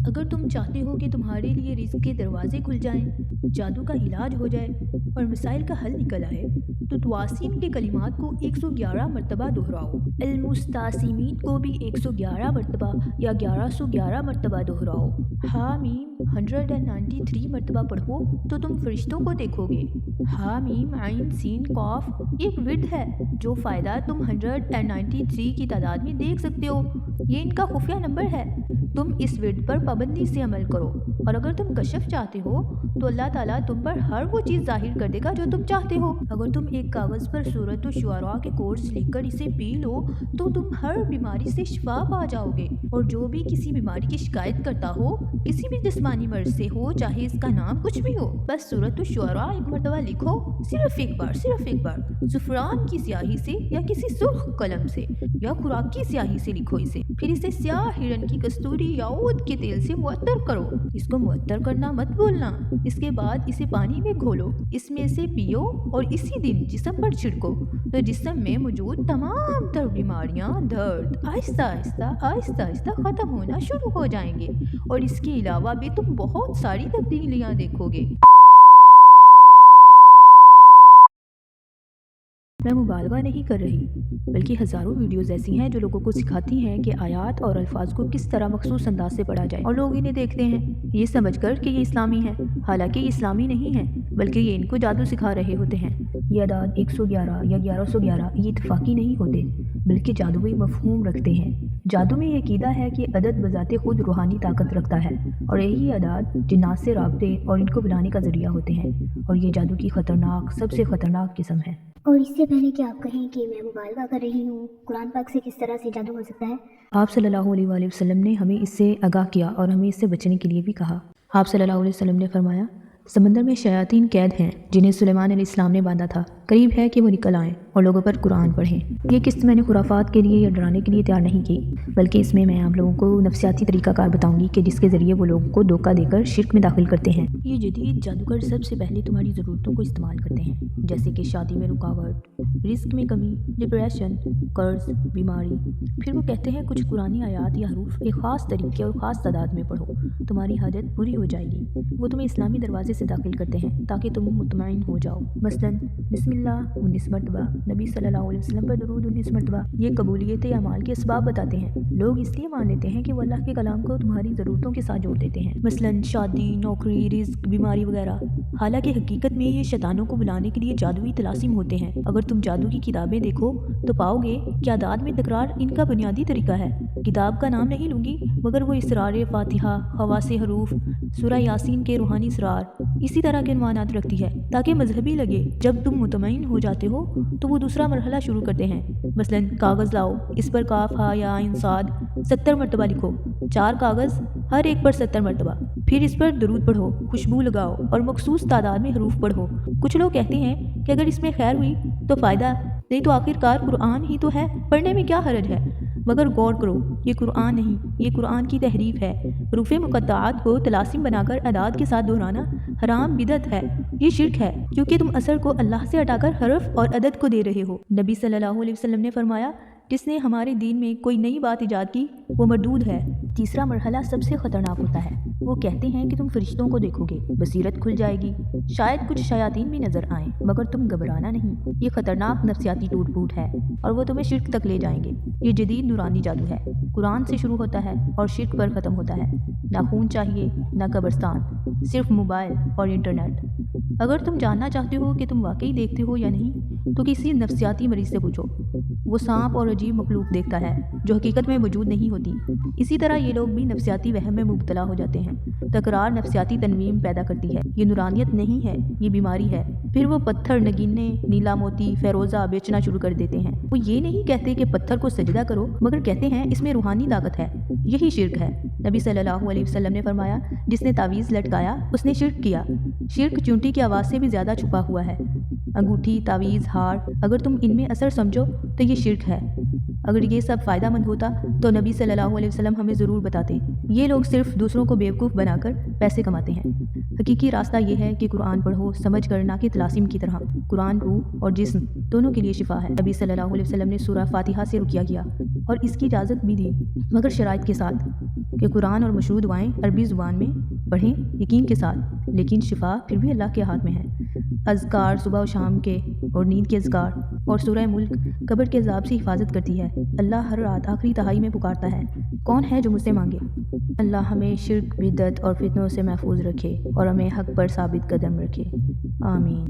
अगर तुम चाहते हो कि तुम्हारे लिए रिस्क के दरवाजे खुल जाएं, जादू का इलाज हो जाए और मसाइल का हल निकल आए, तो तवासीन के कलिमात को 111 मरतबा दोहराओ। अलमुस्तासिमीन को भी 111 मरतबा या 1111 मरतबा दोहराओ। हामीम 193 मरतबा पढ़ो तो तुम फरिश्तों को देखोगे। हामीम आइन सीन कॉफ एक विर्द है जो फ़ायदा तुम 193 की तादाद में देख सकते हो। ये इनका खुफिया नंबर है। तुम इस विर्द पर पाबंदी से अमल करो, और अगर तुम कशफ चाहते हो तो अल्लाह ताला तुम पर हर वो चीज़ जाहिर कर देगा जो तुम चाहते हो। अगर तुम एक कागज़ पर सूरत शुआरा के कोर्स लिखकर इसे पी लो तो तुम हर बीमारी से शिफा पा जाओगे। और जो भी किसी बीमारी की शिकायत करता हो, किसी भी जिस्मानी मर्ज से हो, चाहे इसका नाम कुछ भी हो, बस सूरत शुआरा एक मरतबा लिखो, सिर्फ एक बार ज़ुफ़रान की स्याही से या किसी सुर्ख कलम से या खुराक की स्याही से लिखो इसे। फिर इसे स्याह हिरन की कस्तूरी या ऊद के तेल से मुअत्तर करो। इसको मुअत्तर करना मत भूलना। इसके बाद इसे पानी में घोलो, इसमें से पियो और इसी दिन जिस्म पर छिड़को, तो जिस्म में मौजूद तमाम तर बीमारियां, दर्द आहिस्ता आहिस्ता ख़त्म होना शुरू हो जाएंगे। और इसके अलावा भी तुम बहुत सारी तब्दीलियां देखोगे। मैं मुबालगा नहीं कर रही, बल्कि हज़ारों वीडियोज़ ऐसी हैं जो लोगों को सिखाती हैं कि आयात और अल्फाज को किस तरह मखसूस अंदाज से पढ़ा जाए, और लोग इन्हें देखते हैं ये समझकर कि ये इस्लामी है। हालांकि ये इस्लामी नहीं है, बल्कि ये इनको जादू सिखा रहे होते हैं। ये अदाद 111 या 1111 ये इत्तफाकी नहीं होते, बल्कि जादुई मफहूम रखते हैं। जादू में ये अकीदा है कि अदद बजाते खुद रूहानी ताकत रखता है, और यही अदाद जिन्नात से राब्ते और इनको बुलाने का ज़रिया होते हैं, और ये जादू की ख़तरनाक सबसे ख़तरनाक किस्म है। और इससे पहले कि आप कहें कि मैं मुबालगा कर रही हूँ, कुरान पाक से किस तरह से जादू हो सकता है? आप सल्लल्लाहु अलैहि वसल्लम ने हमें इससे आगाह किया और हमें इससे बचने के लिए भी कहा। आप सल्लल्लाहु अलैहि वसल्लम ने फरमाया, समंदर में शयातीन कैद हैं जिन्हें सुलेमान अलैहिस्सलाम ने बांधा था। करीब है कि वो निकल आएँ और लोगों पर कुरान पढ़ें। ये किस्त मैंने खुराफात के लिए या डराने के लिए तैयार नहीं की, बल्कि इसमें मैं आप लोगों को नफ्सियाती तरीक़ाकार बताऊंगी कि जिसके ज़रिए वो लोगों को धोखा देकर शिर्क में दाखिल करते हैं। ये जदीद जादूगर सबसे पहले तुम्हारी ज़रूरतों को इस्तेमाल करते हैं, जैसे कि शादी में रुकावट, रिस्क में कमी, डिप्रेशन, कर्ज, बीमारी। फिर वो कहते हैं कुछ कुरानी आयात या हरूफ एक ख़ास तरीके और ख़ास तादाद में पढ़ो, तुम्हारी हाजत पूरी हो जाएगी। वो तुम्हें इस्लामी दरवाजे से दाखिल करते हैं ताकि तुम मुतमईन हो जाओ। मसलन बिस्मिल्लाह 19 मरतबा, नबी सल्लल्लाहु अलैहि वसल्लम पर दुरूद 19 मरतबा। ये कबूलियत अमाल के असबाब बताते हैं। लोग इसलिए मान लेते हैं कि वो अल्लाह के कलाम को तुम्हारी ज़रूरतों के साथ जोड़ देते हैं, मसलन शादी, नौकरी, रिस्क, बीमारी वगैरह। हालांकि हकीकत में ये शैतानों को बुलाने के लिए जादुई तलासिम होते हैं। अगर तुम जादू की किताबें देखो तो पाओगे कि आदाद में तकरार इनका बुनियादी तरीका है। किताब का नाम नहीं लूँगी, मगर वो इसरार फातिहा, खवास हरूफ, सूरह यासीन के रूहानी इसरार, इसी तरह के अनुमानात रखती है ताकि मजहबी लगे। जब तुम मुतमईन हो जाते हो तो वो दूसरा मरहला शुरू करते हैं, मसलन कागज़ लाओ, इस पर काफ हा या आइन साद 70 मरतबा लिखो, 4 कागज़, हर एक पर 70 मरतबा। फिर इस पर दरूद पढ़ो, खुशबू लगाओ और मखसूस तादाद में हरूफ पढ़ो। कुछ लोग कहते हैं कि अगर इसमें खैर हुई तो फ़ायदा, नहीं तो आखिरकार कुरान ही तो है, पढ़ने में क्या हरज है। मगर गौर करो, ये कुरान नहीं, ये कुरान की तहरीफ है। हरूफ मुक़त्तआत को तलासिम बनाकर अदाद के साथ दोहराना हराम बिदअत है, ये शिर्क है, क्योंकि तुम असर को अल्लाह से हटाकर हरफ और अदद को दे रहे हो। नबी सल्लल्लाहु अलैहि वसल्लम ने फरमाया, जिसने हमारे दीन में कोई नई बात ईजाद की वो मरदूद है। तीसरा मरहला सबसे ख़तरनाक होता है। वो कहते हैं कि तुम फरिश्तों को देखोगे, बसीरत खुल जाएगी, शायद कुछ शयातीन भी नज़र आएँ, मगर तुम घबराना नहीं। ये ख़तरनाक नफ्सियाती टूट फूट है और वो तुम्हें शिर्क तक ले जाएंगे। ये जदीद नूरानी जादू है, कुरान से शुरू होता है और शिर्क पर ख़त्म होता है। ना खून चाहिए, ना कब्रिस्तान, सिर्फ मोबाइल और इंटरनेट। अगर तुम जानना चाहते हो कि तुम वाकई देखते हो या नहीं, तो किसी नफ्सियाती मरीज से पूछो। वो सांप और अजीब मखलूक देखता है जो हकीकत में मौजूद नहीं होती। इसी तरह ये लोग भी नफ्सियाती वहम में मुब्तला हो जाते हैं। तकरार नफ्सियाती तनवीम पैदा करती है। ये नूरानियत नहीं है, ये बीमारी है। फिर वो पत्थर, नगीने, नीला मोती, फेरोज़ा बेचना शुरू कर देते हैं। वो ये नहीं कहते कि पत्थर को सजदा करो, मगर कहते हैं इसमें रूहानी ताकत है। यही शिर्क है। नबी सल्लल्लाहु अलैहि वसल्लम ने फरमाया, जिसने तावीज़ लटकाया उसने शिर्क किया। शिर्क चूंटी की आवाज़ से भी ज़्यादा छुपा हुआ है। अंगूठी, तावीज़, हार, अगर तुम इनमें असर समझो तो ये शिर्क है। اگر یہ سب فائدہ مند ہوتا تو نبی صلی اللہ علیہ وسلم ہمیں ضرور بتاتے۔ یہ لوگ صرف دوسروں کو بیوقوف بنا کر پیسے کماتے ہیں۔ حقیقی راستہ یہ ہے کہ قرآن پڑھو سمجھ کر، نہ کہ طلاسم کی طرح۔ قرآن روح اور جسم دونوں کے لیے شفا ہے۔ نبی صلی اللہ علیہ وسلم نے سورہ فاتحہ سے رقیہ کیا اور اس کی اجازت بھی دی، مگر شرائط کے ساتھ کہ قرآن اور مشروع دعائیں عربی زبان میں پڑھیں یقین کے ساتھ، لیکن شفا پھر بھی اللہ کے ہاتھ میں ہے۔ اذکار صبح و شام کے اور نیند کے اذکار اور سورہ ملک قبر کے عذاب سے حفاظت کرتی ہے۔ اللہ ہر رات آخری تہائی میں پکارتا ہے، کون ہے جو مجھ سے مانگے؟ اللہ ہمیں شرک، بدعت اور فتنوں سے محفوظ رکھے اور ہمیں حق پر ثابت قدم رکھے، آمین۔